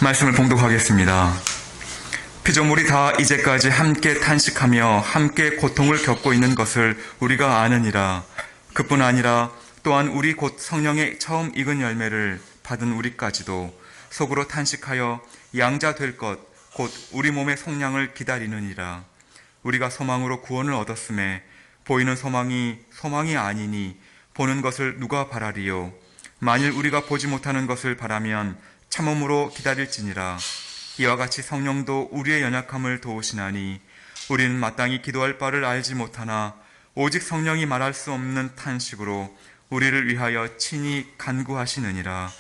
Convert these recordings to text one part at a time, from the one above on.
말씀을 봉독하겠습니다. 피조물이 다 이제까지 함께 탄식하며 함께 고통을 겪고 있는 것을 우리가 아느니라. 그뿐 아니라 또한 우리 곧 성령의 처음 익은 열매를 받은 우리까지도 속으로 탄식하여 양자 될 것, 곧 우리 몸의 속량을 기다리느니라. 우리가 소망으로 구원을 얻었음에 보이는 소망이 아니니 보는 것을 누가 바라리요. 만일 우리가 보지 못하는 것을 바라면 참음으로 기다릴지니라. 이와 같이 성령도 우리의 연약함을 도우시나니 우리는 마땅히 기도할 바를 알지 못하나 오직 성령이 말할 수 없는 탄식으로 우리를 위하여 친히 간구하시느니라.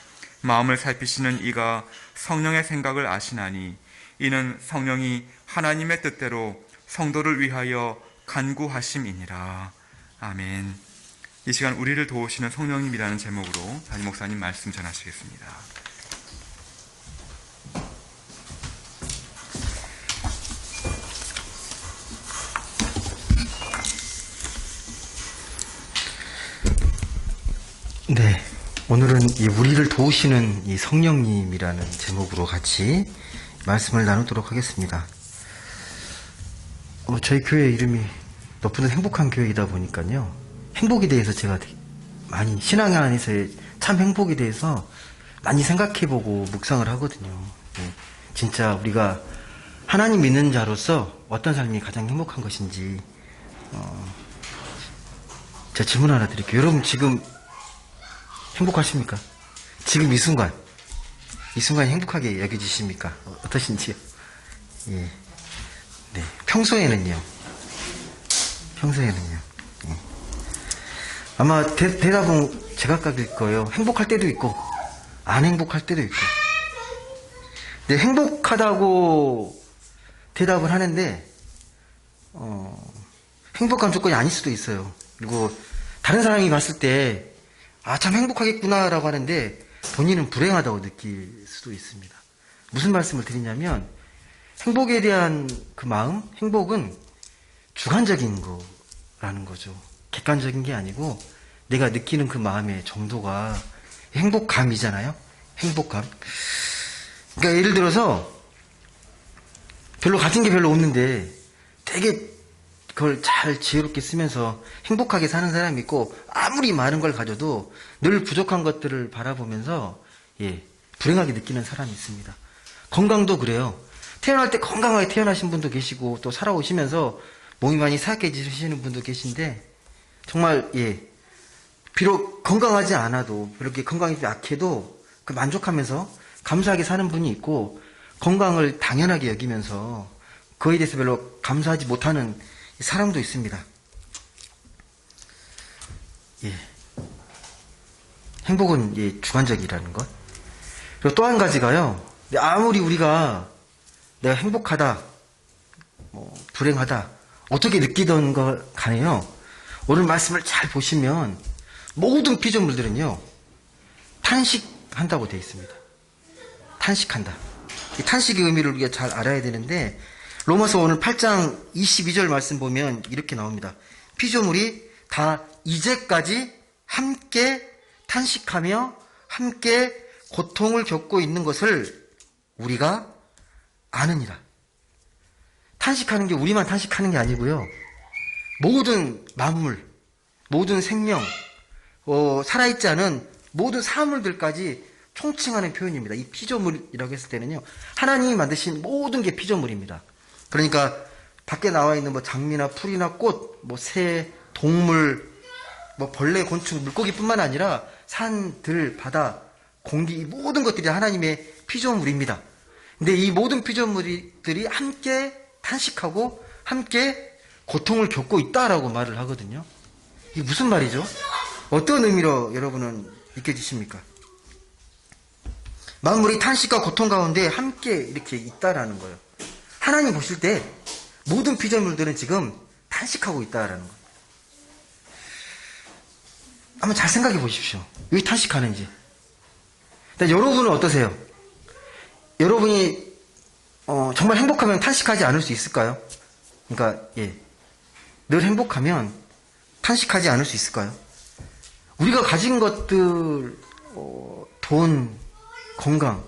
마음을 살피시는 이가 성령의 생각을 아시나니 이는 성령이 하나님의 뜻대로 성도를 위하여 간구하심이니라. 아멘. 이 시간 우리를 도우시는 성령님이라는 제목으로 담임 목사님 말씀 전하시겠습니다. 네, 오늘은 이 우리를 도우시는 이 성령님이라는 제목으로 같이 말씀을 나누도록 하겠습니다. 저희 교회 이름이 너프는 행복한 교회이다 보니까요, 행복에 대해서 제가 많이 신앙 안에서의 참 행복에 대해서 많이 생각해보고 묵상을 하거든요. 네, 진짜 우리가 하나님 믿는 자로서 어떤 삶이 가장 행복한 것인지 제가 질문 하나 드릴게요. 여러분 지금 행복하십니까? 지금 이 순간이 행복하게 여겨지십니까? 어떠신지요? 예. 네. 평소에는요? 예. 아마 대답은 제각각일 거예요. 행복할 때도 있고, 안 행복할 때도 있고. 네, 행복하다고 대답을 하는데, 행복한 조건이 아닐 수도 있어요. 그리고 다른 사람이 봤을 때, 참 행복하겠구나라고 하는데 본인은 불행하다고 느낄 수도 있습니다. 무슨 말씀을 드리냐면, 행복에 대한 그 마음, 행복은 주관적인 거라는 거죠. 객관적인 게 아니고 내가 느끼는 그 마음의 정도가 행복감이잖아요. 행복감. 그러니까 예를 들어서 별로 가진 게 별로 없는데 되게 그걸 잘 지혜롭게 쓰면서 행복하게 사는 사람이 있고, 아무리 많은 걸 가져도 늘 부족한 것들을 바라보면서 불행하게 느끼는 사람이 있습니다. 건강도 그래요. 태어날 때 건강하게 태어나신 분도 계시고, 또 살아오시면서 몸이 많이 사악해지시는 분도 계신데, 정말 비록 건강하지 않아도, 그렇게 건강이 약해도 그 만족하면서 감사하게 사는 분이 있고, 건강을 당연하게 여기면서 그에 대해서 별로 감사하지 못하는 사람도 있습니다. 행복은 주관적이라는 것. 그리고 또 한 가지가요, 아무리 우리가 내가 행복하다, 불행하다, 어떻게 느끼던 것 간에요, 오늘 말씀을 잘 보시면 모든 피조물들은요, 탄식한다고 되어 있습니다. 탄식한다. 이 탄식의 의미를 우리가 잘 알아야 되는데, 로마서 오늘 8장 22절 말씀 보면 이렇게 나옵니다. 피조물이 다 이제까지 함께 탄식하며 함께 고통을 겪고 있는 것을 우리가 아느니라. 탄식하는 게 우리만 탄식하는 게 아니고요, 모든 만물, 모든 생명, 살아있지 않은 모든 사물들까지 총칭하는 표현입니다. 이 피조물이라고 했을 때는요, 하나님이 만드신 모든 게 피조물입니다. 그러니까 밖에 나와 있는 장미나 풀이나 꽃, 새, 동물, 벌레, 곤충, 물고기뿐만 아니라 산, 들, 바다, 공기, 이 모든 것들이 하나님의 피조물입니다. 근데 이 모든 피조물들이 함께 탄식하고 함께 고통을 겪고 있다라고 말을 하거든요. 이게 무슨 말이죠? 어떤 의미로 여러분은 느껴지십니까? 만물이 탄식과 고통 가운데 함께 이렇게 있다라는 거예요. 하나님 보실 때 모든 피조물들은 지금 탄식하고 있다라는 거예요. 한번 잘 생각해 보십시오. 왜 탄식하는지. 여러분은 어떠세요? 여러분이 정말 행복하면 탄식하지 않을 수 있을까요? 그러니까 늘 행복하면 탄식하지 않을 수 있을까요? 우리가 가진 것들, 돈, 건강,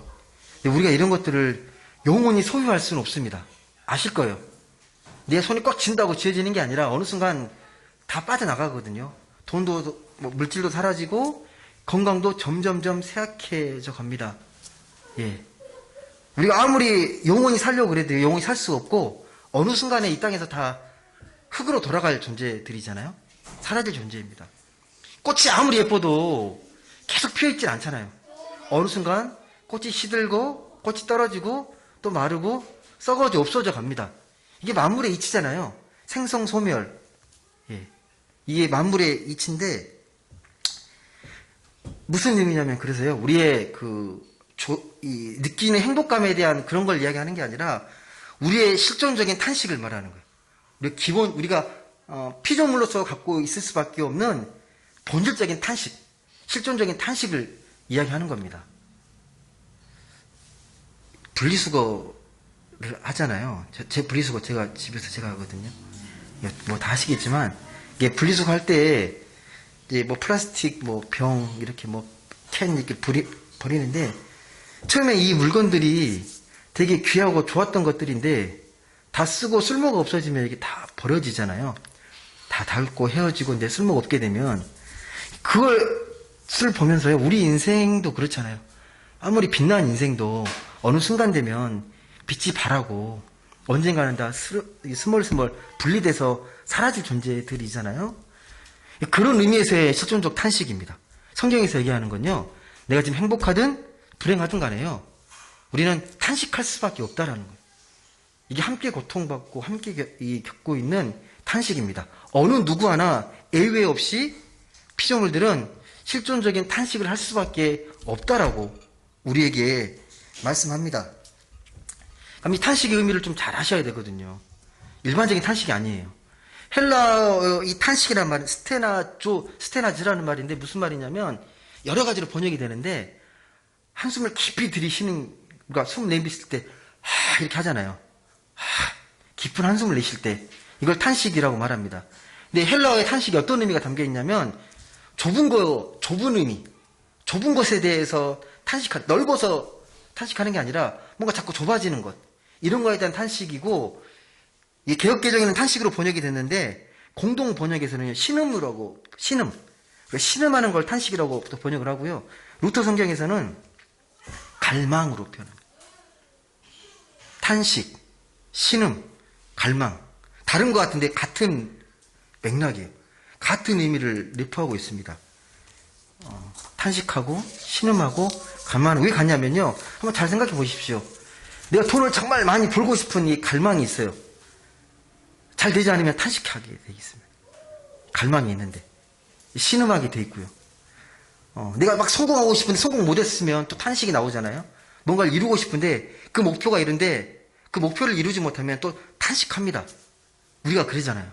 근데 우리가 이런 것들을 영원히 소유할 수는 없습니다. 아실 거예요. 내 손이 꽉 쥔다고 쥐어지는 게 아니라 어느 순간 다 빠져나가거든요. 돈도 뭐 물질도 사라지고 건강도 점점점 쇠약해져 갑니다. 예. 우리가 아무리 영원히 살려고 그래도 영원히 살 수 없고 어느 순간에 이 땅에서 다 흙으로 돌아갈 존재들이잖아요. 사라질 존재입니다. 꽃이 아무리 예뻐도 계속 피어있질 않잖아요. 어느 순간 꽃이 시들고 꽃이 떨어지고 또 마르고 썩어져 없어져 갑니다. 이게 만물의 이치잖아요. 생성소멸. 예. 이게 만물의 이치인데 무슨 의미냐면 그래서요. 우리의 이 느끼는 행복감에 대한 그런 걸 이야기하는 게 아니라 우리의 실존적인 탄식을 말하는 거예요. 우리가 피조물로서 갖고 있을 수밖에 없는 본질적인 탄식, 실존적인 탄식을 이야기하는 겁니다. 분리수거를 하잖아요. 제 분리수거 집에서 제가 하거든요. 뭐 다 아시겠지만 이게 분리수거 할 때 이제 뭐 플라스틱 뭐 병 이렇게 뭐 캔 이렇게 버리는데 처음에 이 물건들이 되게 귀하고 좋았던 것들인데 다 쓰고 쓸모가 없어지면 이게 다 버려지잖아요. 다 닳고 헤어지고 이제 쓸모가 없게 되면 그것을 보면서요. 우리 인생도 그렇잖아요. 아무리 빛난 인생도 어느 순간 되면 빛이 바라고 언젠가는 다 스멀스멀 분리돼서 사라질 존재들이잖아요. 그런 의미에서의 실존적 탄식입니다. 성경에서 얘기하는 건요. 내가 지금 행복하든 불행하든 간에요. 우리는 탄식할 수밖에 없다라는 거예요. 이게 함께 고통받고 함께 겪고 있는 탄식입니다. 어느 누구 하나 예외 없이 피조물들은 실존적인 탄식을 할 수밖에 없다라고 우리에게 말씀합니다. 그럼 이 탄식의 의미를 좀 잘 아셔야 되거든요. 일반적인 탄식이 아니에요. 헬라어 이 탄식이라는 말은 스테나즈라는 말인데 무슨 말이냐면 여러 가지로 번역이 되는데 한숨을 깊이 들이쉬는, 그러니까 숨 내뱉을 때 이렇게 하잖아요. 깊은 한숨을 내쉴 때 이걸 탄식이라고 말합니다. 근데 헬라어의 탄식이 어떤 의미가 담겨 있냐면 좁은 의미, 좁은 것에 대해서 넓어서 탄식하는 게 아니라 뭔가 자꾸 좁아지는 것, 이런 거에 대한 탄식이고, 이 개역개정에는 탄식으로 번역이 됐는데 공동 번역에서는 신음이라고, 신음하는 걸 탄식이라고 또 번역을 하고요. 루터 성경에서는 갈망으로 표현합니다. 탄식, 신음, 갈망. 다른 것 같은데 같은 맥락이에요. 같은 의미를 내포하고 있습니다. 탄식하고 신음하고 갈망은 왜 같냐면요. 한번 잘 생각해 보십시오. 내가 돈을 정말 많이 벌고 싶은 이 갈망이 있어요. 잘 되지 않으면 탄식하게 돼 있습니다. 갈망이 있는데 신음하게 돼 있고요. 내가 막 성공하고 싶은데 성공 못했으면 또 탄식이 나오잖아요. 뭔가를 이루고 싶은데 그 목표가 이런데 그 목표를 이루지 못하면 또 탄식합니다. 우리가 그러잖아요.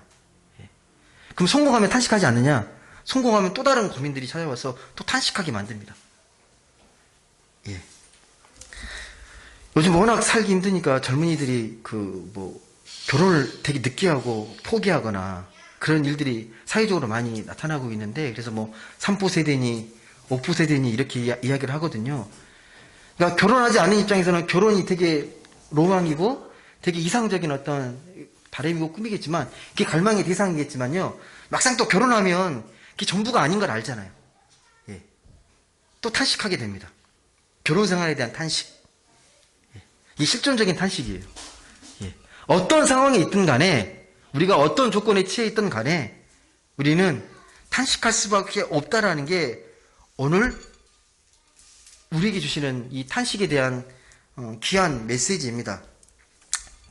그럼 성공하면 탄식하지 않느냐? 성공하면 또 다른 고민들이 찾아와서 또 탄식하게 만듭니다. 예. 요즘 워낙 살기 힘드니까 젊은이들이 결혼을 되게 늦게 하고 포기하거나 그런 일들이 사회적으로 많이 나타나고 있는데, 그래서 3부 세대니 5부 세대니 이렇게 이야기를 하거든요. 그러니까 결혼하지 않는 입장에서는 결혼이 되게 로망이고 되게 이상적인 어떤 바람이고 꿈이겠지만, 그게 갈망의 대상이겠지만요, 막상 또 결혼하면 그게 전부가 아닌 걸 알잖아요. 예. 또 탄식하게 됩니다. 결혼 생활에 대한 탄식. 예. 이게 실존적인 탄식이에요. 예. 어떤 상황에 있든 간에, 우리가 어떤 조건에 취해 있든 간에, 우리는 탄식할 수밖에 없다라는 게 오늘 우리에게 주시는 이 탄식에 대한 귀한 메시지입니다.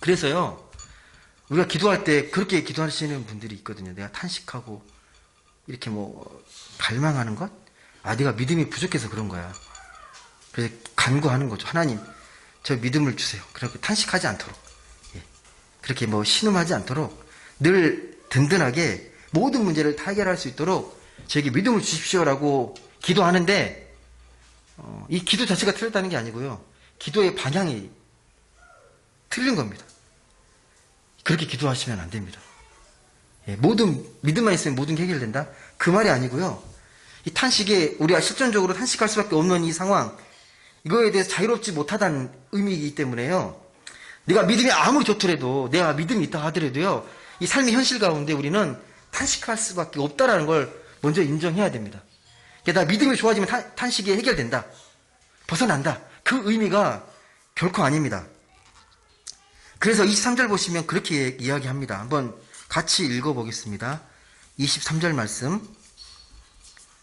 그래서요, 우리가 기도할 때 그렇게 기도하시는 분들이 있거든요. 내가 탄식하고 이렇게 갈망하는 것? 내가 믿음이 부족해서 그런 거야. 그래서 간구하는 거죠. 하나님, 저 믿음을 주세요. 그렇게 탄식하지 않도록, 그렇게 신음하지 않도록 늘 든든하게 모든 문제를 다 해결할 수 있도록 저에게 믿음을 주십시오라고 기도하는데, 이 기도 자체가 틀렸다는 게 아니고요. 기도의 방향이 틀린 겁니다. 그렇게 기도하시면 안 됩니다. 모든 믿음만 있으면 모든 게 해결된다? 그 말이 아니고요. 이 탄식에 우리가 실존적으로 탄식할 수밖에 없는 이 상황, 이거에 대해서 자유롭지 못하다는 의미이기 때문에요. 내가 믿음이 아무리 좋더라도, 내가 믿음이 있다 하더라도요, 이 삶의 현실 가운데 우리는 탄식할 수밖에 없다라는 걸 먼저 인정해야 됩니다. 나 믿음이 좋아지면 탄식이 해결된다. 벗어난다. 그 의미가 결코 아닙니다. 그래서 23절 보시면 그렇게 이야기합니다. 한번 같이 읽어보겠습니다. 23절 말씀.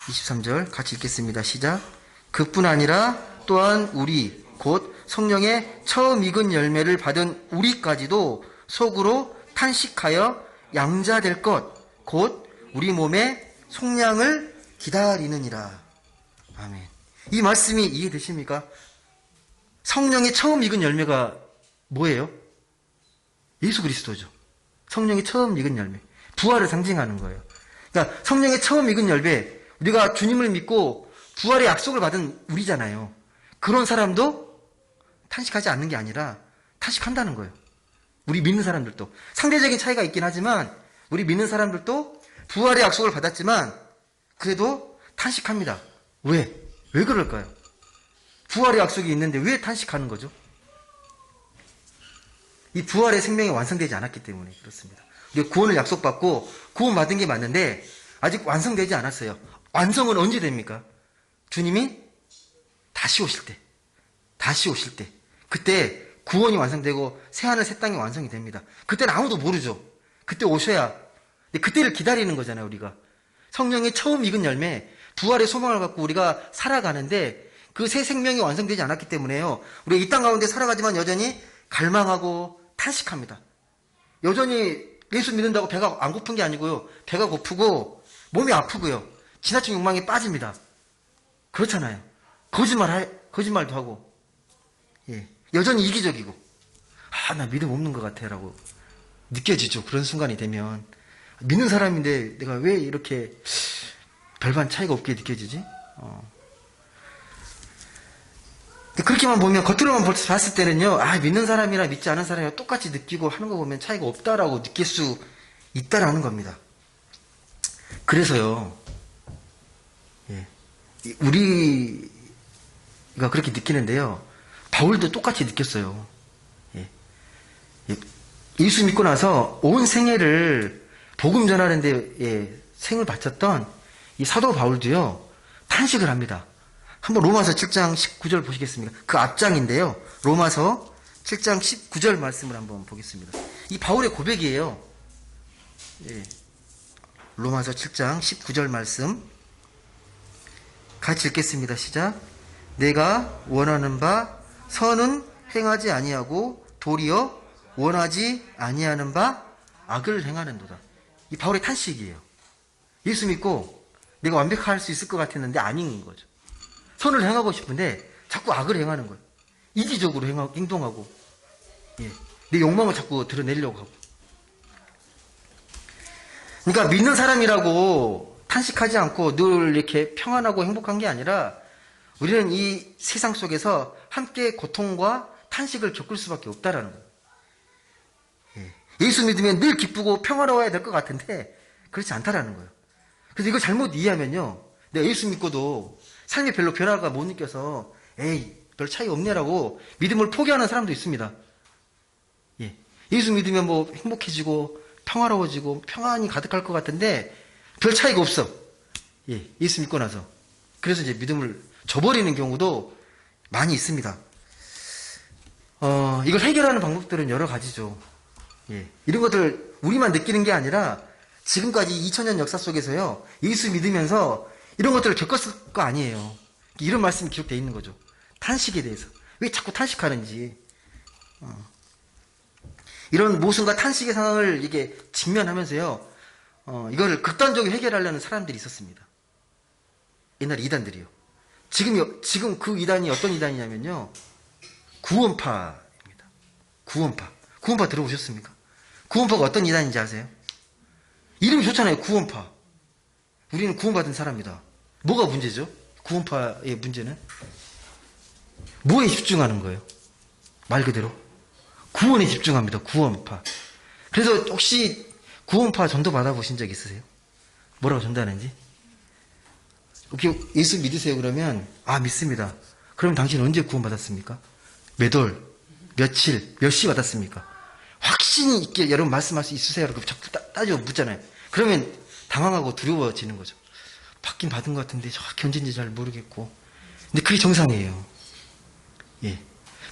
23절 같이 읽겠습니다. 시작. 그뿐 아니라 또한 우리 곧 성령의 처음 익은 열매를 받은 우리까지도 속으로 탄식하여 양자될 것 곧 우리 몸의 속량을 기다리느니라. 아멘. 이 말씀이 이해되십니까? 성령의 처음 익은 열매가 뭐예요? 예수 그리스도죠. 성령의 처음 익은 열매. 부활을 상징하는 거예요. 그러니까 성령의 처음 익은 열매, 우리가 주님을 믿고 부활의 약속을 받은 우리잖아요. 그런 사람도 탄식하지 않는 게 아니라 탄식한다는 거예요. 우리 믿는 사람들도. 상대적인 차이가 있긴 하지만 우리 믿는 사람들도 부활의 약속을 받았지만 그래도 탄식합니다. 왜? 왜 그럴까요? 부활의 약속이 있는데 왜 탄식하는 거죠? 이 부활의 생명이 완성되지 않았기 때문에 그렇습니다. 우리가 구원을 약속받고 구원받은 게 맞는데 아직 완성되지 않았어요. 완성은 언제 됩니까? 주님이 다시 오실 때. 다시 오실 때. 그때 구원이 완성되고 새하늘 새 땅이 완성이 됩니다. 그때는 아무도 모르죠. 그때 오셔야. 근데 그때를 기다리는 거잖아요, 우리가. 성령의 처음 익은 열매, 부활의 소망을 갖고 우리가 살아가는데 그 새 생명이 완성되지 않았기 때문에요. 우리가 이 땅 가운데 살아가지만 여전히 갈망하고 탄식합니다. 여전히 예수 믿는다고 배가 안 고픈 게 아니고요. 배가 고프고 몸이 아프고요. 지나친 욕망에 빠집니다. 그렇잖아요. 거짓말도 하고. 예. 여전히 이기적이고. 나 믿음 없는 것 같아. 라고 느껴지죠. 그런 순간이 되면. 믿는 사람인데 내가 왜 이렇게 별반 차이가 없게 느껴지지? 그렇게만 보면, 겉으로만 봤을 때는요, 믿는 사람이랑 믿지 않은 사람이랑 똑같이 느끼고 하는 거 보면 차이가 없다라고 느낄 수 있다라는 겁니다. 그래서요, 예, 우리가 그렇게 느끼는데요, 바울도 똑같이 느꼈어요. 예, 예수 믿고 나서 온 생애를 복음 전하는데 생을 바쳤던 이 사도 바울도요, 탄식을 합니다. 한번 로마서 7장 19절 보시겠습니까? 그 앞장인데요. 로마서 7장 19절 말씀을 한번 보겠습니다. 이 바울의 고백이에요. 예. 로마서 7장 19절 말씀 같이 읽겠습니다. 시작. 내가 원하는 바 선은 행하지 아니하고 도리어 원하지 아니하는 바 악을 행하는도다. 이 바울의 탄식이에요. 예수 믿고 내가 완벽할 수 있을 것 같았는데 아닌 거죠. 선을 행하고 싶은데 자꾸 악을 행하는 거예요. 이기적으로 행동하고, 예, 내 욕망을 자꾸 드러내려고 하고. 그러니까 믿는 사람이라고 탄식하지 않고 늘 이렇게 평안하고 행복한 게 아니라 우리는 이 세상 속에서 함께 고통과 탄식을 겪을 수밖에 없다라는 거예요. 예, 예수 믿으면 늘 기쁘고 평화로워야 될 것 같은데 그렇지 않다라는 거예요. 그래서 이걸 잘못 이해하면요, 내가 예수 믿고도 삶에 별로 변화가 못 느껴서 별 차이 없네라고 믿음을 포기하는 사람도 있습니다. 예. 예수 믿으면 뭐 행복해지고 평화로워지고 평안이 가득할 것 같은데 별 차이가 없어. 예. 예수 믿고 나서. 그래서 이제 믿음을 저버리는 경우도 많이 있습니다. 이걸 해결하는 방법들은 여러 가지죠. 예. 이런 것들 우리만 느끼는 게 아니라 지금까지 2000년 역사 속에서요, 예수 믿으면서 이런 것들을 겪었을 거 아니에요. 이런 말씀이 기록되어 있는 거죠. 탄식에 대해서. 왜 자꾸 탄식하는지. 이런 모순과 탄식의 상황을 이게 직면하면서요, 이거를 극단적으로 해결하려는 사람들이 있었습니다. 옛날 이단들이요. 지금 그 이단이 어떤 이단이냐면요, 구원파입니다. 구원파 들어보셨습니까? 구원파가 어떤 이단인지 아세요? 이름이 좋잖아요. 구원파. 우리는 구원받은 사람이다. 뭐가 문제죠? 구원파의 문제는? 뭐에 집중하는 거예요? 말 그대로. 구원에 집중합니다. 구원파. 그래서 혹시 구원파 전도 받아보신 적 있으세요? 뭐라고 전도하는지? 이렇게 예수 믿으세요 그러면, 믿습니다. 그럼 당신 언제 구원받았습니까? 몇 월, 며칠, 몇 시 받았습니까? 확신이 있게 여러분 말씀할 수 있으세요? 라고 자꾸 따져 묻잖아요. 그러면 당황하고 두려워지는 거죠. 받긴 받은 것 같은데 정확히 언제인지 잘 모르겠고. 근데 그게 정상이에요. 예.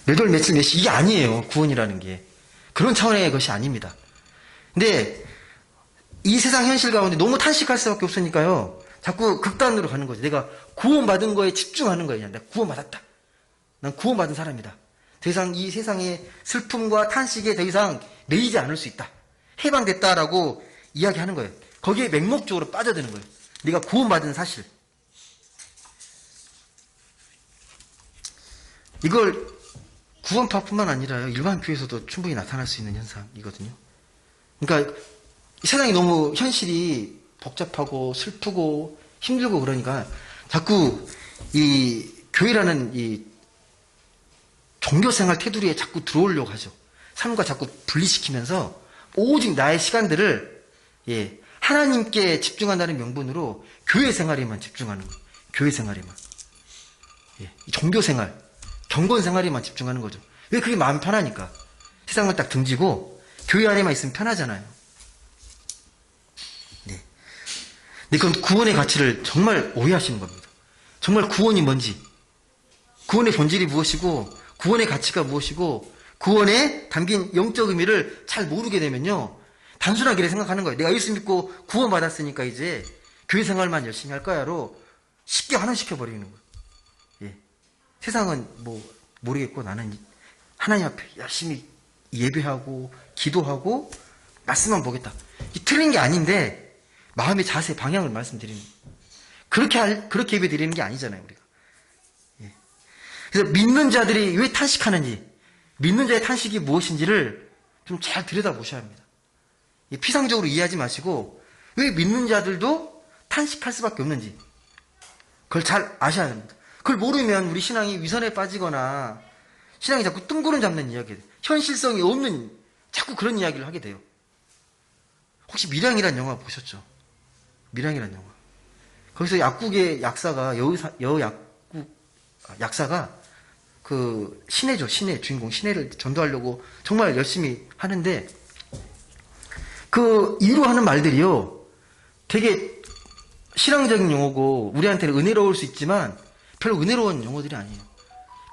몇 월, 며칠, 몇 시, 이게 아니에요. 구원이라는 게. 그런 차원의 것이 아닙니다. 근데 이 세상 현실 가운데 너무 탄식할 수밖에 없으니까요. 자꾸 극단으로 가는 거죠. 내가 구원받은 거에 집중하는 거예요. 내가 구원받았다. 난 구원받은 사람이다. 더 이상 이 세상의 슬픔과 탄식에 더 이상 매이지 않을 수 있다. 해방됐다라고 이야기하는 거예요. 거기에 맹목적으로 빠져드는 거예요. 네가 구원받은 사실. 이걸 구원파뿐만 아니라요. 일반 교회에서도 충분히 나타날 수 있는 현상이거든요. 그러니까 이 세상이 너무 현실이 복잡하고 슬프고 힘들고 그러니까 자꾸 이 교회라는 이 종교생활 테두리에 자꾸 들어오려고 하죠. 삶과 자꾸 분리시키면서 오직 나의 시간들을 하나님께 집중한다는 명분으로 교회 생활에만 집중하는 거예요. 교회 생활에만. 종교 생활, 경건 생활에만 집중하는 거죠. 왜 그게 마음 편하니까. 세상을 딱 등지고 교회 안에만 있으면 편하잖아요. 네. 근데 그건 구원의 가치를 정말 오해하시는 겁니다. 정말 구원이 뭔지, 구원의 본질이 무엇이고, 구원의 가치가 무엇이고, 구원에 담긴 영적 의미를 잘 모르게 되면요. 단순하게 생각하는 거예요. 내가 예수 믿고 구원받았으니까 이제 교회 생활만 열심히 할 거야로 쉽게 환원시켜버리는 거예요. 예. 세상은 뭐 모르겠고 나는 하나님 앞에 열심히 예배하고 기도하고 말씀만 보겠다. 틀린 게 아닌데 마음의 자세, 방향을 말씀드리는 거예요. 그렇게 예배 드리는 게 아니잖아요, 우리가. 예. 그래서 믿는 자들이 왜 탄식하는지, 믿는 자의 탄식이 무엇인지를 좀 잘 들여다보셔야 합니다. 피상적으로 이해하지 마시고 왜 믿는 자들도 탄식할 수밖에 없는지 그걸 잘 아셔야 합니다. 그걸 모르면 우리 신앙이 위선에 빠지거나 신앙이 자꾸 뜬구름 잡는 이야기예요. 현실성이 없는 자꾸 그런 이야기를 하게 돼요. 혹시 밀양이라는 영화 보셨죠? 밀양이라는 영화. 거기서 약국의 약사가 약사가 그 신혜죠. 신혜 주인공 신혜를 전도하려고 정말 열심히 하는데 그 이루 하는 말들이요. 되게 신앙적인 용어고 우리한테는 은혜로울 수 있지만 별로 은혜로운 용어들이 아니에요.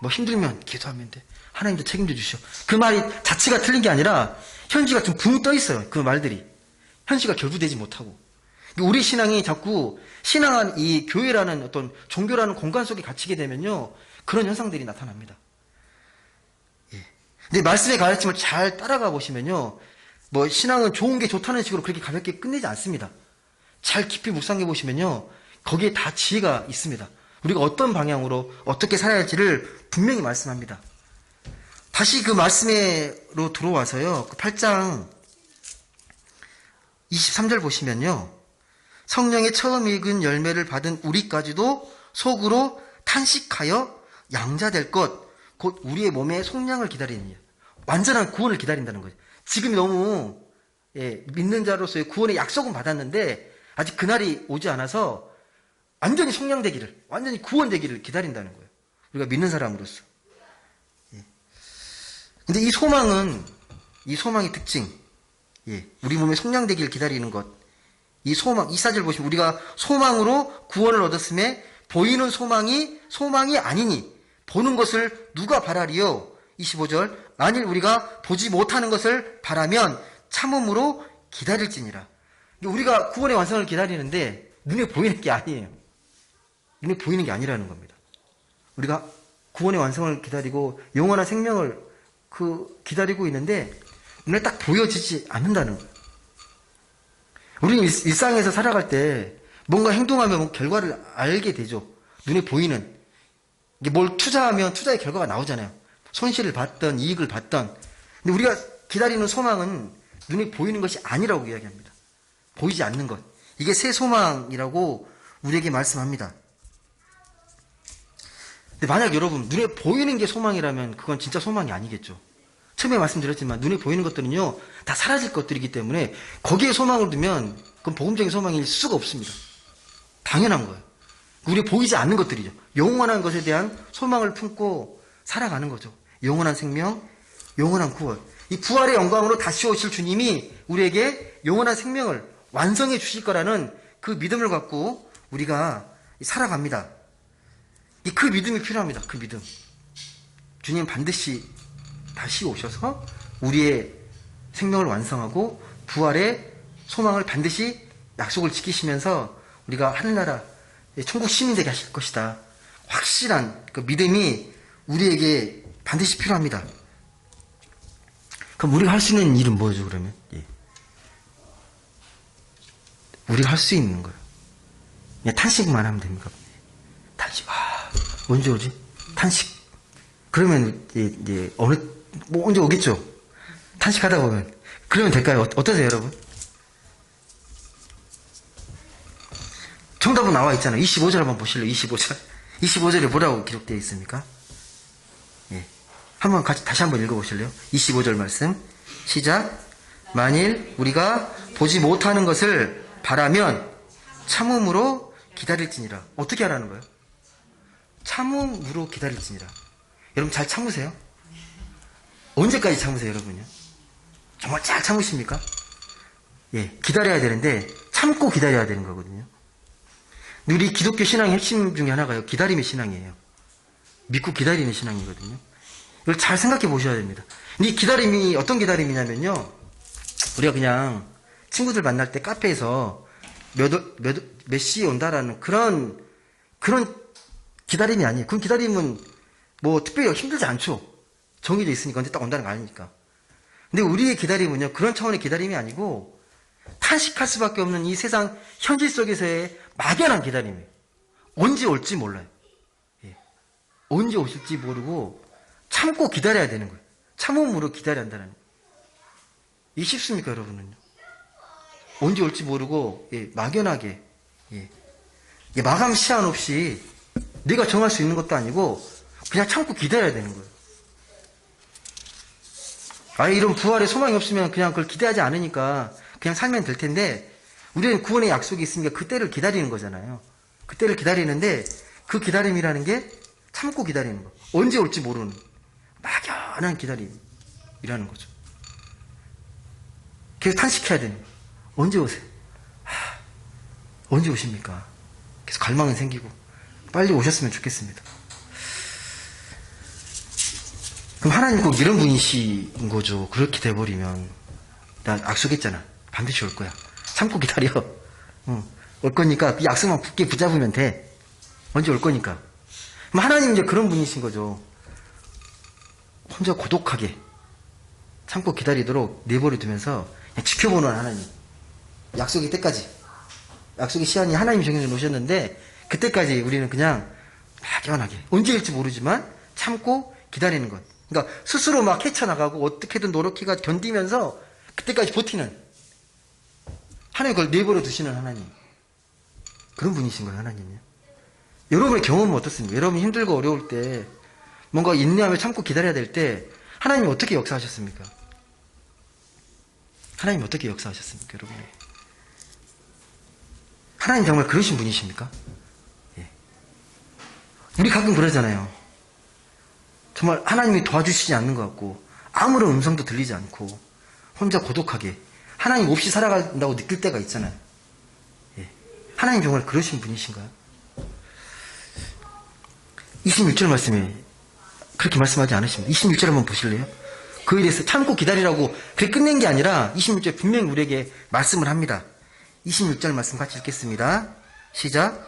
뭐 힘들면 기도하면 돼. 하나님도 책임져 주시오. 그 말이 자체가 틀린 게 아니라 현지가 좀 붕 떠 있어요. 그 말들이. 현지가 결부되지 못하고. 우리 신앙이 자꾸 신앙한 이 교회라는 어떤 종교라는 공간 속에 갇히게 되면요. 그런 현상들이 나타납니다. 예. 근데 말씀의 가르침을 잘 따라가 보시면요. 뭐 신앙은 좋은 게 좋다는 식으로 그렇게 가볍게 끝내지 않습니다. 잘 깊이 묵상해 보시면요. 거기에 다 지혜가 있습니다. 우리가 어떤 방향으로 어떻게 살아야 할지를 분명히 말씀합니다. 다시 그 말씀으로 들어와서요. 그 8장 23절 보시면요. 성령의 처음 익은 열매를 받은 우리까지도 속으로 탄식하여 양자될 것, 곧 우리의 몸의 속량을 기다리느니라. 완전한 구원을 기다린다는 거죠. 지금 너무 믿는 자로서의 구원의 약속은 받았는데 아직 그날이 오지 않아서 완전히 속량되기를, 완전히 구원되기를 기다린다는 거예요. 우리가 믿는 사람으로서. 근데 이 소망의 특징, 우리 몸에 속량되기를 기다리는 것, 이 소망, 이 사절 보시면 우리가 소망으로 구원을 얻었음에 보이는 소망이 아니니 보는 것을 누가 바라리요? 25절 만일 우리가 보지 못하는 것을 바라면 참음으로 기다릴지니라. 우리가 구원의 완성을 기다리는데 눈에 보이는 게 아니에요. 눈에 보이는 게 아니라는 겁니다. 우리가 구원의 완성을 기다리고 영원한 생명을 기다리고 있는데 눈에 딱 보여지지 않는다는 거예요. 우리는 일상에서 살아갈 때 뭔가 행동하면 결과를 알게 되죠. 눈에 보이는. 이게 뭘 투자하면 투자의 결과가 나오잖아요. 손실을 받던 이익을 받던. 근데 우리가 기다리는 소망은 눈에 보이는 것이 아니라고 이야기합니다. 보이지 않는 것. 이게 새 소망이라고 우리에게 말씀합니다. 근데 만약 여러분 눈에 보이는 게 소망이라면 그건 진짜 소망이 아니겠죠. 처음에 말씀드렸지만 눈에 보이는 것들은요 다 사라질 것들이기 때문에 거기에 소망을 두면 그건 복음적인 소망일 수가 없습니다. 당연한 거예요. 우리 보이지 않는 것들이죠. 영원한 것에 대한 소망을 품고 살아가는 거죠. 영원한 생명, 영원한 구원. 이 부활의 영광으로 다시 오실 주님이 우리에게 영원한 생명을 완성해 주실 거라는 그 믿음을 갖고 우리가 살아갑니다. 그 믿음이 필요합니다. 그 믿음. 주님 반드시 다시 오셔서 우리의 생명을 완성하고 부활의 소망을 반드시 약속을 지키시면서 우리가 하늘나라 천국 시민 되게 하실 것이다. 확실한 그 믿음이 우리에게 반드시 필요합니다. 그럼 우리가 할 수 있는 일은 뭐죠, 그러면? 예. 우리가 할 수 있는 거예요. 그냥 탄식만 하면 됩니까? 탄식. 언제 오지? 탄식. 그러면, 이제, 언제 오겠죠? 탄식하다 보면. 그러면 될까요? 어떠세요, 여러분? 정답은 나와 있잖아요. 25절 한번 보실래요? 25절. 25절에 뭐라고 기록되어 있습니까? 예. 다시 한번 읽어보실래요? 25절 말씀. 시작. 만일 우리가 보지 못하는 것을 바라면 참음으로 기다릴지니라. 어떻게 하라는 거예요? 참음으로 기다릴지니라. 여러분 잘 참으세요? 언제까지 참으세요, 여러분요? 정말 잘 참으십니까? 예, 기다려야 되는데 참고 기다려야 되는 거거든요. 우리 기독교 신앙의 핵심 중에 하나가요. 기다림의 신앙이에요. 믿고 기다리는 신앙이거든요. 이걸 잘 생각해 보셔야 됩니다. 이 기다림이 어떤 기다림이냐면요. 우리가 그냥 친구들 만날 때 카페에서 몇 시에 온다라는 그런 기다림이 아니에요. 그 기다림은 뭐 특별히 힘들지 않죠. 정해져 있으니까 언제 딱 온다는 거 아니니까. 근데 우리의 기다림은요. 그런 차원의 기다림이 아니고 탄식할 수밖에 없는 이 세상 현실 속에서의 막연한 기다림이에요. 언제 올지 몰라요. 예. 언제 오실지 모르고 참고 기다려야 되는 거예요. 참음으로 기다려야 한다는 거예요. 이게 쉽습니까, 여러분은요? 언제 올지 모르고 막연하게 마감 시한 없이 내가 정할 수 있는 것도 아니고 그냥 참고 기다려야 되는 거예요. 이런 부활의 소망이 없으면 그냥 그걸 기대하지 않으니까 그냥 살면 될 텐데 우리는 구원의 약속이 있으니까 그때를 기다리는 거잖아요. 그때를 기다리는데 그 기다림이라는 게 참고 기다리는 거. 언제 올지 모르는 막연한 기다림이라는 거죠. 계속 탄식해야 되는 거예요. 언제 오세요? 언제 오십니까? 계속 갈망은 생기고 빨리 오셨으면 좋겠습니다. 그럼 하나님 꼭 이런 분이신 거죠. 그렇게 돼버리면 나 약속했잖아. 반드시 올 거야. 참고 기다려. 올 거니까 그 약속만 굳게 붙잡으면 돼. 언제 올 거니까. 그럼 하나님 이제 그런 분이신 거죠. 혼자 고독하게 참고 기다리도록 내버려 두면서 그냥 지켜보는 하나님. 약속의 때까지. 약속의 시한이 하나님이 정해져 놓으셨는데 그때까지 우리는 그냥 막연하게 언제일지 모르지만 참고 기다리는 것. 그러니까 스스로 막 헤쳐나가고 어떻게든 노력해가 견디면서 그때까지 버티는 하나님 그걸 내버려 두시는 하나님. 그런 분이신 거예요, 하나님이요. 여러분의 경험은 어떻습니까? 여러분이 힘들고 어려울 때 뭔가 인내하며 참고 기다려야 될 때 하나님이 어떻게 역사하셨습니까? 하나님이 어떻게 역사하셨습니까, 여러분? 하나님 정말 그러신 분이십니까? 예. 우리 가끔 그러잖아요. 정말 하나님이 도와주시지 않는 것 같고 아무런 음성도 들리지 않고 혼자 고독하게 하나님 없이 살아간다고 느낄 때가 있잖아요. 예. 하나님 정말 그러신 분이신가요? 26절 말씀에 그렇게 말씀하지 않으십니다. 26절 한번 보실래요? 그에 대해서 참고 기다리라고 그렇게 끝낸 게 아니라 26절 분명히 우리에게 말씀을 합니다. 26절 말씀 같이 읽겠습니다. 시작.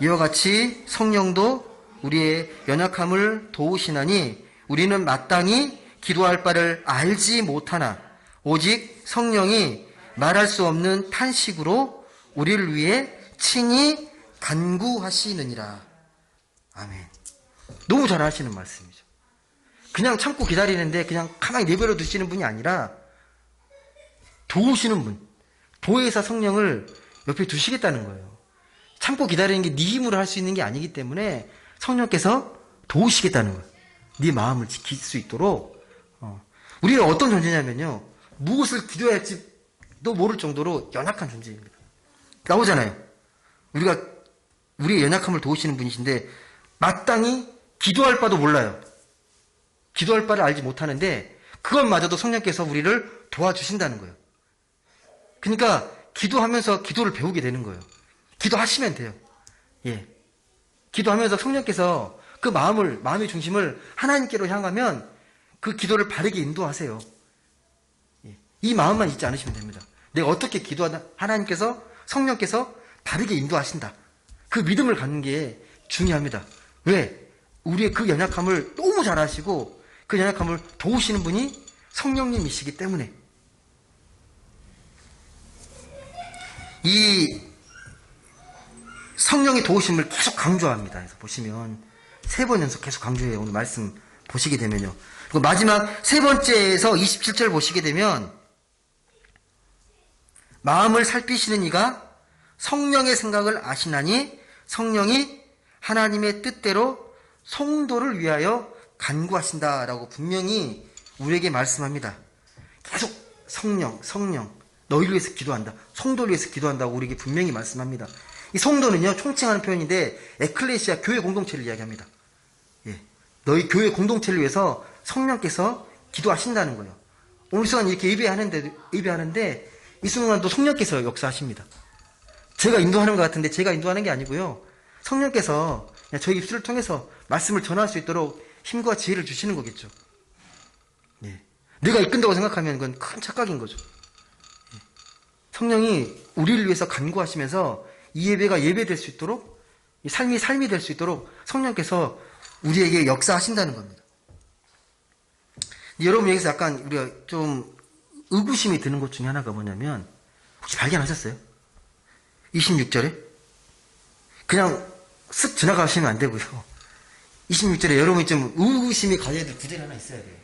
이와 같이 성령도 우리의 연약함을 도우시나니 우리는 마땅히 기도할 바를 알지 못하나 오직 성령이 말할 수 없는 탄식으로 우리를 위해 친히 간구하시느니라. 아멘. 너무 잘 하시는 말씀이죠. 그냥 참고 기다리는데 그냥 가만히 내버려 두시는 분이 아니라 도우시는 분. 보혜사 성령을 옆에 두시겠다는 거예요. 참고 기다리는 게 네 힘으로 할 수 있는 게 아니기 때문에 성령께서 도우시겠다는 거예요. 네 마음을 지킬 수 있도록. 우리는 어떤 존재냐면요. 무엇을 기도해야 할지도 모를 정도로 연약한 존재입니다. 나오잖아요. 우리가 우리의 연약함을 도우시는 분이신데 마땅히 기도할 바도 몰라요. 기도할 바를 알지 못하는데 그것마저도 성령께서 우리를 도와주신다는 거예요. 그러니까 기도하면서 기도를 배우게 되는 거예요. 기도하시면 돼요. 예. 기도하면서 성령께서 그 마음의 중심을 하나님께로 향하면 그 기도를 바르게 인도하세요. 예. 이 마음만 잊지 않으시면 됩니다. 내가 어떻게 기도하다 하나님께서 성령께서 바르게 인도하신다. 그 믿음을 갖는 게 중요합니다. 왜? 우리의 그 연약함을 너무 잘 아시고 그 연약함을 도우시는 분이 성령님이시기 때문에. 이 성령의 도우심을 계속 강조합니다. 그래서 보시면 3번 연속 계속 강조해요. 오늘 말씀 보시게 되면요. 그리고 마지막 3번째에서 27절 보시게 되면 마음을 살피시는 이가 성령의 생각을 아시나니 성령이 하나님의 뜻대로 성도를 위하여 간구하신다라고 분명히 우리에게 말씀합니다. 계속 성령 너희를 위해서 기도한다. 성도를 위해서 기도한다고 우리에게 분명히 말씀합니다. 이 성도는요, 총칭하는 표현인데 에클레시아 교회 공동체를 이야기합니다. 예. 너희 교회 공동체를 위해서 성령께서 기도하신다는 거예요. 오늘 시간 이렇게 예배하는데 이 순간도 성령께서 역사하십니다. 제가 인도하는 것 같은데 제가 인도하는 게 아니고요. 성령께서 저희 입술을 통해서 말씀을 전할 수 있도록 힘과 지혜를 주시는 거겠죠. 예. 내가 이끈다고 생각하면 그건 큰 착각인 거죠. 예. 성령이 우리를 위해서 간구하시면서 이 예배가 예배될 수 있도록, 이 삶이 될 수 있도록 성령께서 우리에게 역사하신다는 겁니다. 여러분 여기서 약간 우리가 좀 의구심이 드는 것 중에 하나가 뭐냐면 혹시 발견하셨어요? 26절에 그냥 쓱 지나가시면 안 되고요. 26절에 여러분이 좀 의구심이 가져야 될 구절이 하나 있어야 돼요.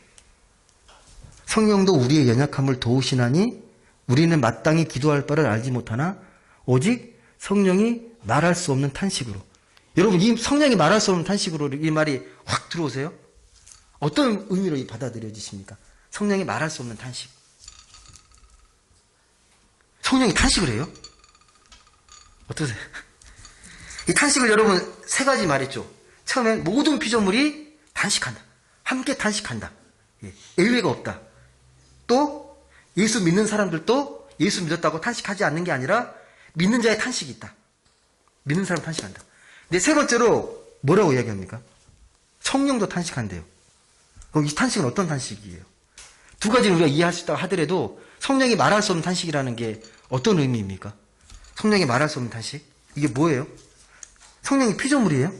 성령도 우리의 연약함을 도우시나니 우리는 마땅히 기도할 바를 알지 못하나 오직 성령이 말할 수 없는 탄식으로. 여러분 이 성령이 말할 수 없는 탄식으로 이 말이 확 들어오세요? 어떤 의미로 받아들여지십니까? 성령이 말할 수 없는 탄식. 성령이 탄식을 해요? 어떠세요? 이 탄식을 여러분 3가지 말했죠. 처음엔 모든 피조물이 탄식한다. 함께 탄식한다. 예, 예외가 없다. 또 예수 믿는 사람들도 예수 믿었다고 탄식하지 않는 게 아니라 믿는 자의 탄식이 있다. 믿는 사람 탄식한다. 근데 3번째로 뭐라고 이야기합니까? 성령도 탄식한대요. 그럼 이 탄식은 어떤 탄식이에요? 2가지를 우리가 이해할 수 있다고 하더라도 성령이 말할 수 없는 탄식이라는 게 어떤 의미입니까? 성령이 말할 수 없는 탄식? 이게 뭐예요? 성령이 피조물이에요?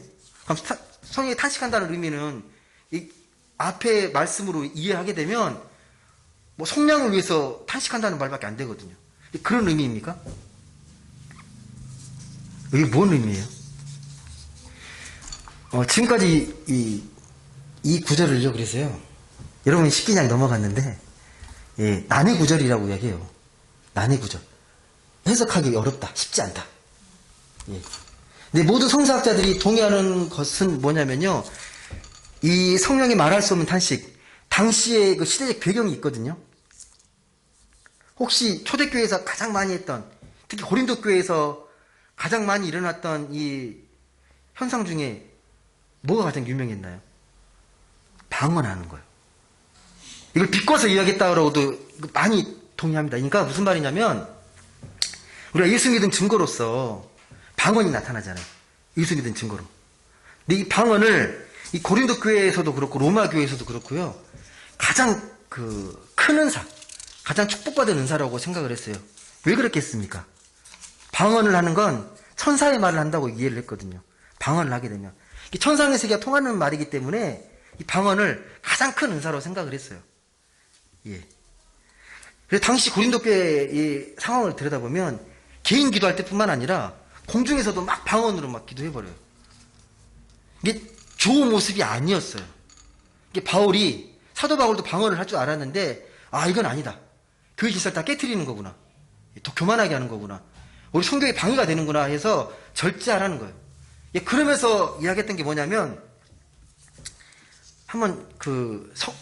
그럼 성령이 탄식한다는 의미는 이 앞에 말씀으로 이해하게 되면 뭐 성령을 위해서 탄식한다는 말밖에 안 되거든요. 그런 의미입니까? 이게 뭔 의미예요? 지금까지 이 구절을요, 그래서요. 여러분이 쉽게 그냥 넘어갔는데, 예, 난해 구절이라고 이야기해요. 난해 구절. 해석하기 어렵다. 쉽지 않다. 예. 근데 모든 성서학자들이 동의하는 것은 뭐냐면요. 이 성령이 말할 수 없는 탄식. 당시의 그 시대적 배경이 있거든요. 혹시 초대교회에서 가장 많이 했던, 특히 고린도 교회에서 가장 많이 일어났던 이 현상 중에 뭐가 가장 유명했나요? 방언하는 거예요. 이걸 비꼬아서 이야기했다고도 많이 동의합니다. 그러니까 무슨 말이냐면 우리가 예수 믿은 증거로서 방언이 나타나잖아요. 예수 믿은 증거로. 근데 이 방언을 이 고린도 교회에서도 그렇고 로마 교회에서도 그렇고요. 가장 큰 은사, 가장 축복받은 은사라고 생각을 했어요. 왜 그랬겠습니까? 방언을 하는 건 천사의 말을 한다고 이해를 했거든요. 방언을 하게 되면. 천상의 세계가 통하는 말이기 때문에 이 방언을 가장 큰 은사로 생각을 했어요. 예. 그래서 당시 고린도 교회의 상황을 들여다보면 개인 기도할 때뿐만 아니라 공중에서도 막 방언으로 막 기도해버려요. 이게 좋은 모습이 아니었어요. 이게 사도 바울도 방언을 할 줄 알았는데, 이건 아니다. 교회 질서를 다 깨트리는 거구나. 더 교만하게 하는 거구나. 우리 성경에 방해가 되는구나 해서 절제하라는 거예요. 예, 그러면서 이야기했던 게 뭐냐면, 한번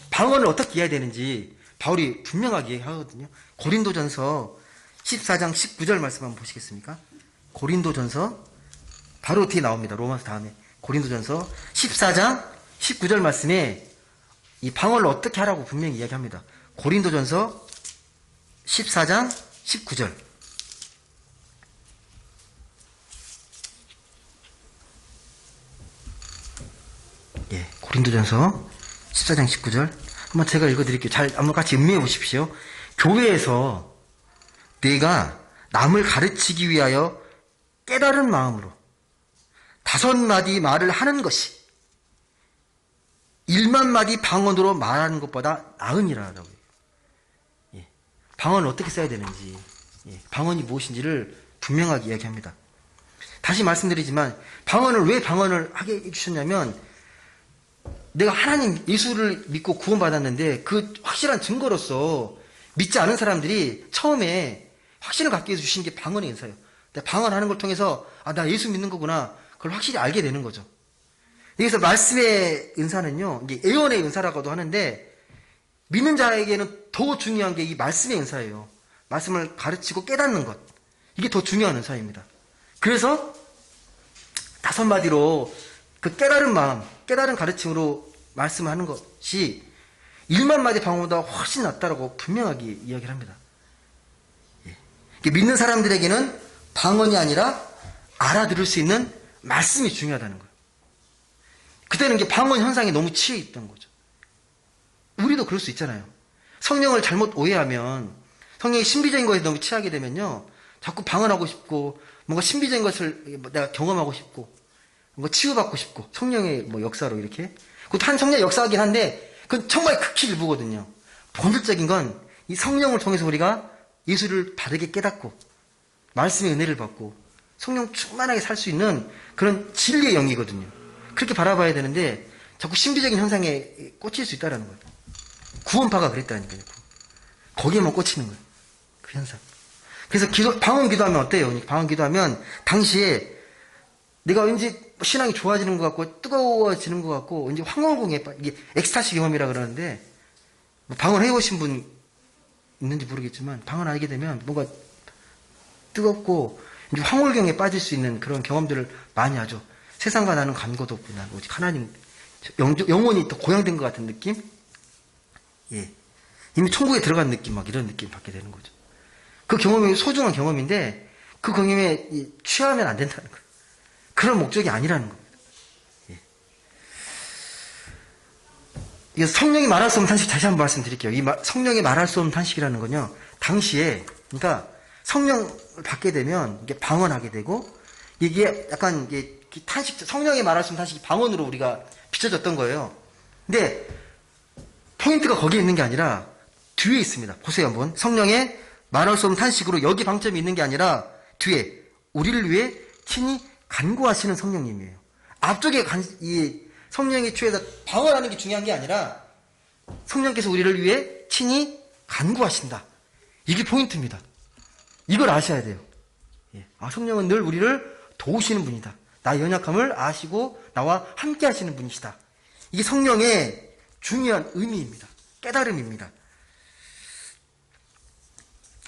방언을 어떻게 해야 되는지 바울이 분명하게 하거든요. 고린도전서 14장 19절 말씀 한번 보시겠습니까? 고린도전서 바로 뒤에 나옵니다. 로마서 다음에 고린도전서 14장 19절 말씀에 이 방언을 어떻게 하라고 분명히 이야기합니다. 고린도전서 14장 19절. 예, 고린도전서 14장 19절. 한번 제가 읽어드릴게요. 잘 한번 같이 음미해 보십시오. 교회에서 내가 남을 가르치기 위하여 깨달은 마음으로 5마디 말을 하는 것이 1만 마디 방언으로 말하는 것보다 나으니라라고. 예, 방언을 어떻게 써야 되는지, 예, 방언이 무엇인지를 분명하게 이야기합니다. 다시 말씀드리지만 방언을 왜 방언을 하게 해주셨냐면 내가 하나님 예수를 믿고 구원받았는데 그 확실한 증거로서 믿지 않은 사람들이 처음에 확신을 갖게 해주신 게 방언의 은사예요. 내가 방언하는 걸 통해서 나 예수 믿는 거구나, 그걸 확실히 알게 되는 거죠. 여기서 말씀의 은사는요, 이게 예언의 은사라고도 하는데 믿는 자에게는 더 중요한 게 이 말씀의 은사예요. 말씀을 가르치고 깨닫는 것, 이게 더 중요한 은사입니다. 그래서 5마디로 그 깨달은 마음, 깨달은 가르침으로 말씀하는 것이 1만 마디 방언보다 훨씬 낫다라고 분명하게 이야기를 합니다. 예. 믿는 사람들에게는 방언이 아니라 알아들을 수 있는 말씀이 중요하다는 거예요. 그때는 이게 방언 현상에 너무 취해 있던 거죠. 우리도 그럴 수 있잖아요. 성령을 잘못 오해하면, 성령이 신비적인 것에 너무 취하게 되면요, 자꾸 방언하고 싶고 뭔가 신비적인 것을 내가 경험하고 싶고 뭔가 치유받고 싶고 성령의 역사로 이렇게, 그것도 한 성령의 역사이긴 한데 그건 정말 극히 일부거든요. 본질적인 건 이 성령을 통해서 우리가 예수를 바르게 깨닫고 말씀의 은혜를 받고 성령 충만하게 살 수 있는 그런 진리의 영이거든요. 그렇게 바라봐야 되는데 자꾸 신비적인 현상에 꽂힐 수 있다는 거예요. 구원파가 그랬다니까요. 거기에만 꽂히는 거예요. 그 현상. 그래서 방언 기도하면 어때요? 방언 기도하면 당시에 내가 왠지 신앙이 좋아지는 것 같고 뜨거워지는 것 같고 왠지 황홀공에 이게 엑스타시 경험이라 그러는데, 방언 해보신 분 있는지 모르겠지만 방언 알게 되면 뭔가 뜨겁고 이제 황홀경에 빠질 수 있는 그런 경험들을 많이 하죠. 세상과 나는 감고도 없구나, 오직 하나님, 영혼이 또 고양된 것 같은 느낌? 예, 이미 천국에 들어간 느낌, 막 이런 느낌 받게 되는 거죠. 그 경험이 소중한 경험인데 그 경험에 취하면 안 된다는 거예요. 그런 목적이 아니라는 겁니다. 예. 이게 성령이 말할 수 없는 탄식, 다시 한번 말씀드릴게요. 성령이 말할 수 없는 탄식이라는 건요, 당시에, 그러니까 성령을 받게 되면 이게 방언하게 되고, 이게 약간 이게 탄식, 성령이 말할 수 없는 탄식이 방언으로 우리가 비춰졌던 거예요. 근데 포인트가 거기에 있는 게 아니라 뒤에 있습니다. 보세요, 한번. 성령의 말할 수 없는 탄식으로 여기 방점이 있는 게 아니라 뒤에 우리를 위해 친히 간구하시는 성령님이에요. 앞쪽에 이 성령의 취해서 방언하는 게 중요한 게 아니라 성령께서 우리를 위해 친히 간구하신다. 이게 포인트입니다. 이걸 아셔야 돼요. 예. 성령은 늘 우리를 도우시는 분이다. 나의 연약함을 아시고 나와 함께 하시는 분이시다. 이게 성령의 중요한 의미입니다. 깨달음입니다.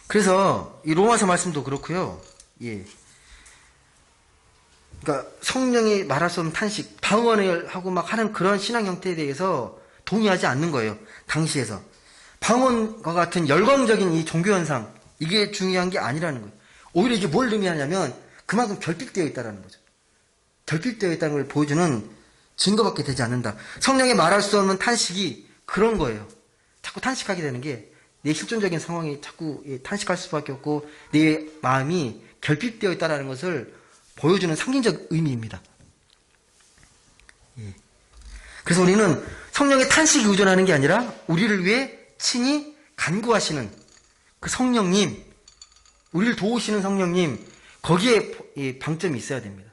그래서 이 로마서 말씀도 그렇고요. 예. 그러니까 성령이 말할 수 없는 탄식, 방언을 하고 막 하는 그런 신앙 형태에 대해서 동의하지 않는 거예요. 당시에서. 방언과 같은 열광적인 이 종교 현상, 이게 중요한 게 아니라는 거예요. 오히려 이게 뭘 의미하냐면 그만큼 결핍되어 있다는 거죠. 결핍되어 있다는 걸 보여주는 증거밖에 되지 않는다. 성령의 말할 수 없는 탄식이 그런 거예요. 자꾸 탄식하게 되는 게 내 실존적인 상황이 자꾸 탄식할 수밖에 없고 내 마음이 결핍되어 있다는 것을 보여주는 상징적 의미입니다. 예. 그래서 우리는 성령의 탄식이 의존하는 게 아니라 우리를 위해 친히 간구하시는 그 성령님, 우리를 도우시는 성령님, 거기에 방점이 있어야 됩니다.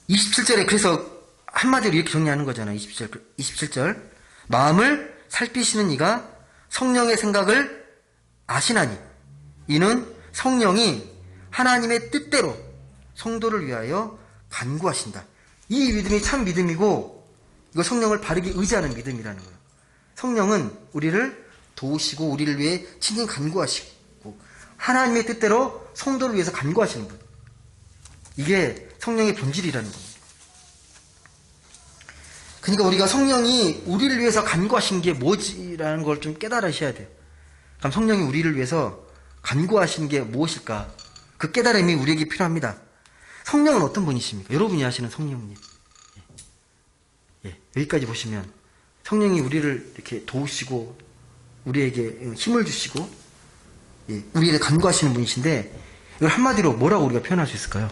27절에 그래서 한마디로 이렇게 정리하는 거잖아요. 27절. 마음을 살피시는 이가 성령의 생각을 아시나니 이는 성령이 하나님의 뜻대로 성도를 위하여 간구하신다. 이 믿음이 참 믿음이고 이거 성령을 바르게 의지하는 믿음이라는 거예요. 성령은 우리를 도우시고 우리를 위해 친히 간구하시고 하나님의 뜻대로 성도를 위해서 간구하시는 분. 이게 성령의 본질이라는 겁니다. 그러니까 우리가 성령이 우리를 위해서 간구하신 게 뭐지라는 걸 좀 깨달으셔야 돼요. 그럼 성령이 우리를 위해서 간구하신 게 무엇일까? 그 깨달음이 우리에게 필요합니다. 성령은 어떤 분이십니까? 여러분이 아시는 성령님. 여기까지 보시면 성령이 우리를 이렇게 도우시고 우리에게 힘을 주시고 우리에게 간구하시는 분이신데 이걸 한마디로 뭐라고 우리가 표현할 수 있을까요?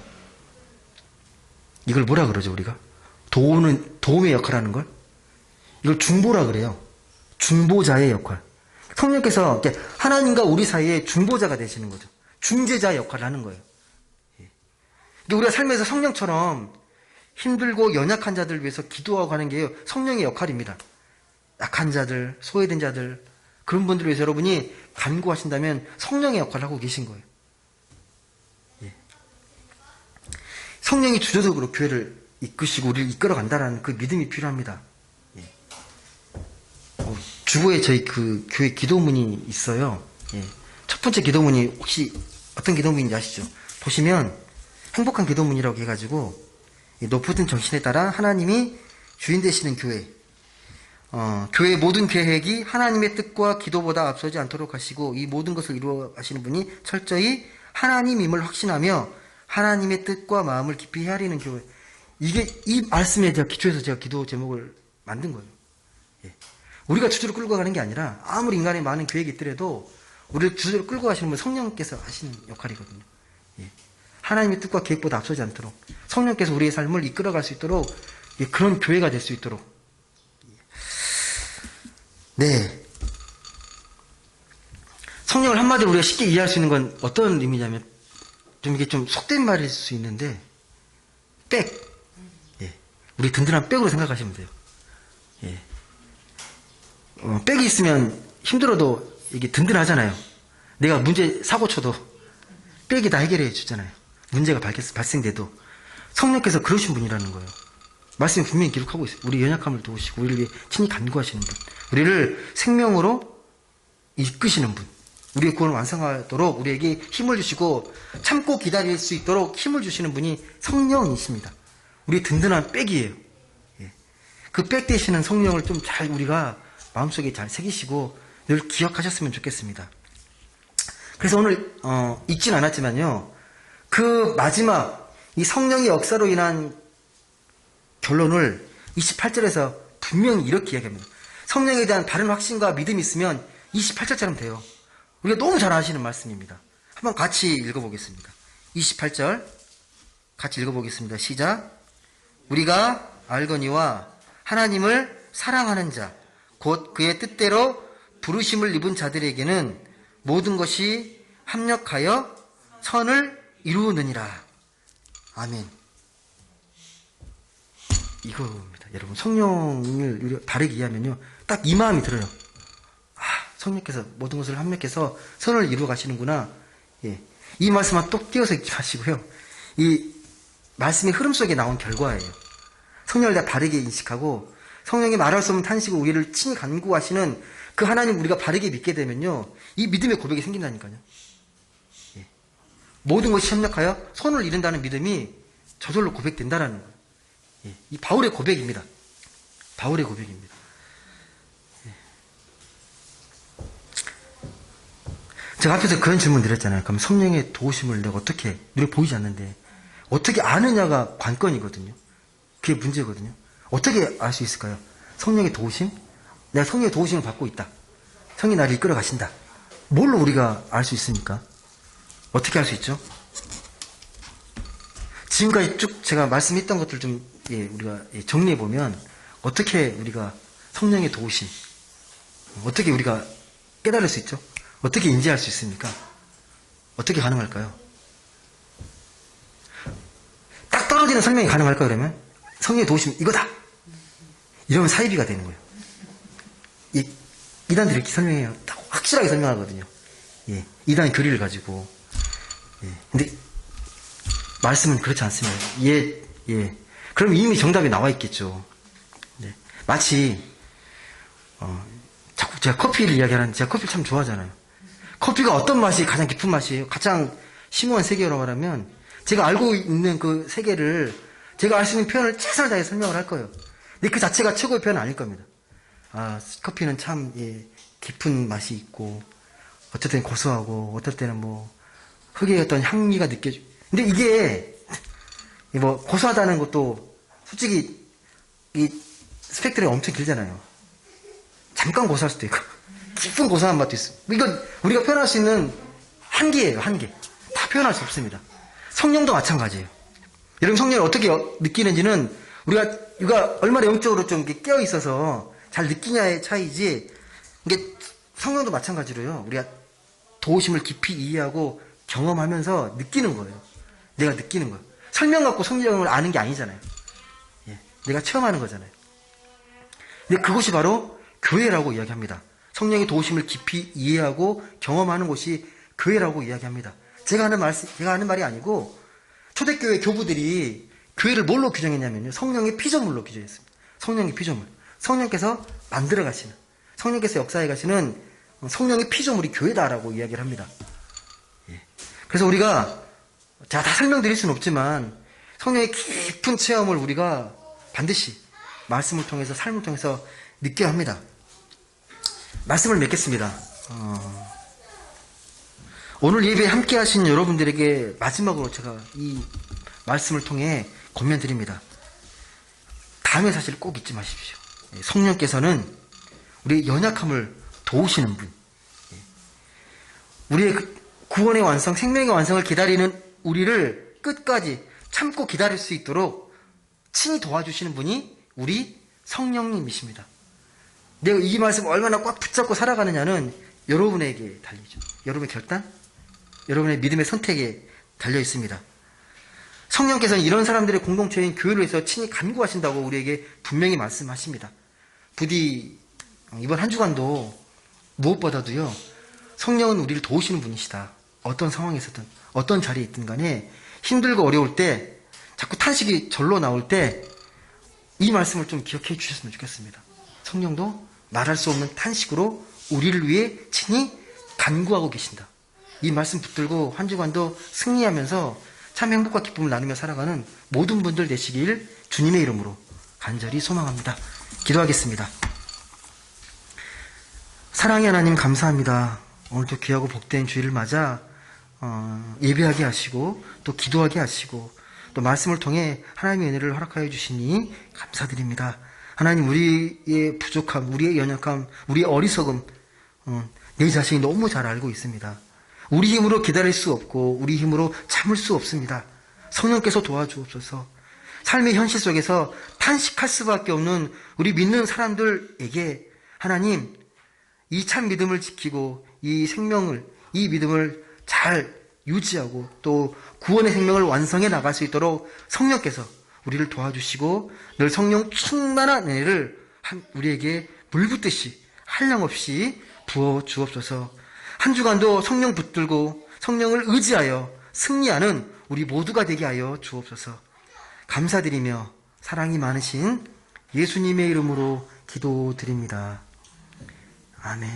이걸 뭐라 그러죠 우리가? 도움의 역할을 하는 걸? 이걸 중보라 그래요. 중보자의 역할. 성령께서 하나님과 우리 사이에 중보자가 되시는 거죠. 중재자의 역할을 하는 거예요. 우리가 삶에서 성령처럼 힘들고 연약한 자들을 위해서 기도하고 하는 게 성령의 역할입니다. 약한 자들, 소외된 자들, 그런 분들을 위해서 여러분이 간구하신다면 성령의 역할을 하고 계신 거예요. 성령이 주도적으로 교회를 이끄시고 우리를 이끌어간다는 그 믿음이 필요합니다. 주보에 저희 그 교회 기도문이 있어요. 첫 번째 기도문이 혹시 어떤 기도문인지 아시죠? 보시면 행복한 기도문이라고 해가지고 높은 정신에 따라 하나님이 주인 되시는 교회, 교회의 모든 계획이 하나님의 뜻과 기도보다 앞서지 않도록 하시고 이 모든 것을 이루어 가시는 분이 철저히 하나님임을 확신하며 하나님의 뜻과 마음을 깊이 헤아리는 교회. 이게 이 말씀에 제가 기초해서 제가 기도 제목을 만든 거예요. 우리가 주주를 끌고 가는 게 아니라 아무리 인간의 많은 계획이 있더라도 우리를 주주를 끌고 가시는 분 성령께서 하시는 역할이거든요. 하나님의 뜻과 계획보다 앞서지 않도록 성령께서 우리의 삶을 이끌어갈 수 있도록 그런 교회가 될 수 있도록. 네. 성령을 한마디로 우리가 쉽게 이해할 수 있는 건 어떤 의미냐면 좀 이게 좀 속된 말일 수 있는데 백. 우리 든든한 백으로 생각하시면 돼요. 백이 있으면 힘들어도 이게 든든하잖아요. 내가 문제 사고 쳐도 백이 다 해결해 주잖아요. 문제가 발생돼도 성령께서 그러신 분이라는 거예요. 말씀이 분명히 기록하고 있어요. 우리 연약함을 도우시고 우리를 위해 친히 간구하시는 분, 우리를 생명으로 이끄시는 분, 우리의 구원을 완성하도록 우리에게 힘을 주시고 참고 기다릴 수 있도록 힘을 주시는 분이 성령이십니다. 우리 든든한 백이에요. 그 백 되시는 성령을 좀 잘 우리가 마음속에 잘 새기시고 늘 기억하셨으면 좋겠습니다. 그래서 오늘 읽진 않았지만요. 그 마지막 이 성령의 역사로 인한 결론을 28절에서 분명히 이렇게 이야기합니다. 성령에 대한 바른 확신과 믿음이 있으면 28절처럼 돼요. 우리가 너무 잘 아시는 말씀입니다. 한번 같이 읽어보겠습니다. 28절 같이 읽어보겠습니다. 시작. 우리가 알거니와 하나님을 사랑하는 자 곧 그의 뜻대로 부르심을 입은 자들에게는 모든 것이 합력하여 선을 이루느니라. 아멘. 이겁니다. 여러분 성령을 우리가 바르게 이해하면요 딱 이 마음이 들어요. 성령께서 모든 것을 합력해서 선을 이루어 가시는구나. 이 말씀만 똑 띄어서 읽지 마시고요. 이 말씀의 흐름 속에 나온 결과예요. 성령을 다 바르게 인식하고 성령이 말할 수 없는 탄식으로 우리를 친히 간구하시는 그 하나님 우리가 바르게 믿게 되면요 이 믿음의 고백이 생긴다니까요. 모든 것이 협력하여 선을 이룬다는 믿음이 저절로 고백된다라는 거예요. 이 바울의 고백입니다. 바울의 고백입니다. 제가 앞에서 그런 질문 드렸잖아요. 그럼 성령의 도우심을 내가 어떻게 눈에 보이지 않는데 어떻게 아느냐가 관건이거든요. 그게 문제거든요. 어떻게 알 수 있을까요? 성령의 도우심? 내가 성령의 도우심을 받고 있다. 성령이 나를 이끌어 가신다. 뭘로 우리가 알 수 있습니까? 어떻게 알 수 있죠? 지금까지 쭉 제가 말씀했던 것들 좀 우리가 정리해 보면 어떻게 우리가 성령의 도우심, 어떻게 우리가 깨달을 수 있죠? 어떻게 인지할 수 있습니까? 어떻게 가능할까요? 딱 떨어지는 설명이 가능할까요, 그러면? 성령의 도우심, 이거다! 이러면 사이비가 되는 거예요. 이단들이 이렇게 설명해요. 딱 확실하게 설명하거든요. 이단의 교리를 가지고. 근데, 말씀은 그렇지 않습니다. 그럼 이미 정답이 나와 있겠죠. 마치, 자꾸 제가 커피를 이야기하는데, 제가 커피를 참 좋아하잖아요. 커피가 어떤 맛이 가장 깊은 맛이에요? 가장 심오한 세계로 말하면 제가 알고 있는 그 세계를 제가 알 수 있는 표현을 최선을 다해 설명을 할 거예요. 근데 그 자체가 최고의 표현은 아닐 겁니다. 아, 커피는 참, 예, 깊은 맛이 있고, 어떨 때는 고소하고, 어떨 때는 뭐, 흙의 어떤 향미가 느껴지고. 근데 이게, 뭐, 고소하다는 것도, 솔직히, 이, 스펙트럼이 엄청 길잖아요. 잠깐 고소할 수도 있고, 깊은 고소한 맛도 있습니다. 이건 우리가 표현할 수 있는 한계예요, 한계. 다 표현할 수 없습니다. 성령도 마찬가지예요. 여러분, 성령을 어떻게 느끼는지는 우리가 얼마나 영적으로 좀 이렇게 깨어 있어서 잘 느끼냐의 차이지, 이게 성령도 마찬가지로요. 우리가 도우심을 깊이 이해하고 경험하면서 느끼는 거예요. 내가 느끼는 거예요. 설명 갖고 성령을 아는 게 아니잖아요. 예, 내가 체험하는 거잖아요. 근데 그것이 바로 교회라고 이야기합니다. 성령의 도우심을 깊이 이해하고 경험하는 곳이 교회라고 이야기합니다. 제가 하는 말이 아니고 초대교회 교부들이 교회를 뭘로 규정했냐면요. 성령의 피조물로 규정했습니다. 성령의 피조물. 성령께서 만들어 가시는, 성령께서 역사해 가시는 성령의 피조물이 교회다라고 이야기를 합니다. 예. 그래서 우리가 제가 다 설명드릴 수는 없지만 성령의 깊은 체험을 우리가 반드시 말씀을 통해서, 삶을 통해서 느껴야 합니다. 말씀을 맺겠습니다. 오늘 예배에 함께 하신 여러분들에게 마지막으로 제가 이 말씀을 통해 권면드립니다. 다음의 사실을 꼭 잊지 마십시오. 성령께서는 우리의 연약함을 도우시는 분, 우리의 구원의 완성, 생명의 완성을 기다리는 우리를 끝까지 참고 기다릴 수 있도록 친히 도와주시는 분이 우리 성령님이십니다. 내가 이 말씀을 얼마나 꽉 붙잡고 살아가느냐는 여러분에게 달리죠. 여러분의 결단, 여러분의 믿음의 선택에 달려 있습니다. 성령께서는 이런 사람들의 공동체인 교회를 위해서 친히 간구하신다고 우리에게 분명히 말씀하십니다. 부디 이번 한 주간도 무엇보다도요, 성령은 우리를 도우시는 분이시다. 어떤 상황에서든, 어떤 자리에 있든 간에 힘들고 어려울 때, 자꾸 탄식이 절로 나올 때 이 말씀을 좀 기억해 주셨으면 좋겠습니다. 성령도 말할 수 없는 탄식으로 우리를 위해 친히 간구하고 계신다. 이 말씀 붙들고 한 주간도 승리하면서 참 행복과 기쁨을 나누며 살아가는 모든 분들 되시길 주님의 이름으로 간절히 소망합니다. 기도하겠습니다. 사랑의 하나님, 감사합니다. 오늘도 귀하고 복된 주일을 맞아 예배하게 하시고 또 기도하게 하시고 또 말씀을 통해 하나님의 은혜를 허락하여 주시니 감사드립니다. 하나님, 우리의 부족함, 우리의 연약함, 우리의 어리석음, 내 자신이 너무 잘 알고 있습니다. 우리 힘으로 기다릴 수 없고 우리 힘으로 참을 수 없습니다. 성령께서 도와주옵소서. 삶의 현실 속에서 탄식할 수밖에 없는 우리 믿는 사람들에게 하나님, 이 참 믿음을 지키고 이 생명을, 이 믿음을 잘 유지하고 또 구원의 생명을 완성해 나갈 수 있도록 성령께서 우리를 도와주시고 늘 성령 충만한 은혜를 우리에게 물붓듯이 한량없이 부어 주옵소서. 한 주간도 성령 붙들고 성령을 의지하여 승리하는 우리 모두가 되게 하여 주옵소서. 감사드리며 사랑이 많으신 예수님의 이름으로 기도드립니다. 아멘.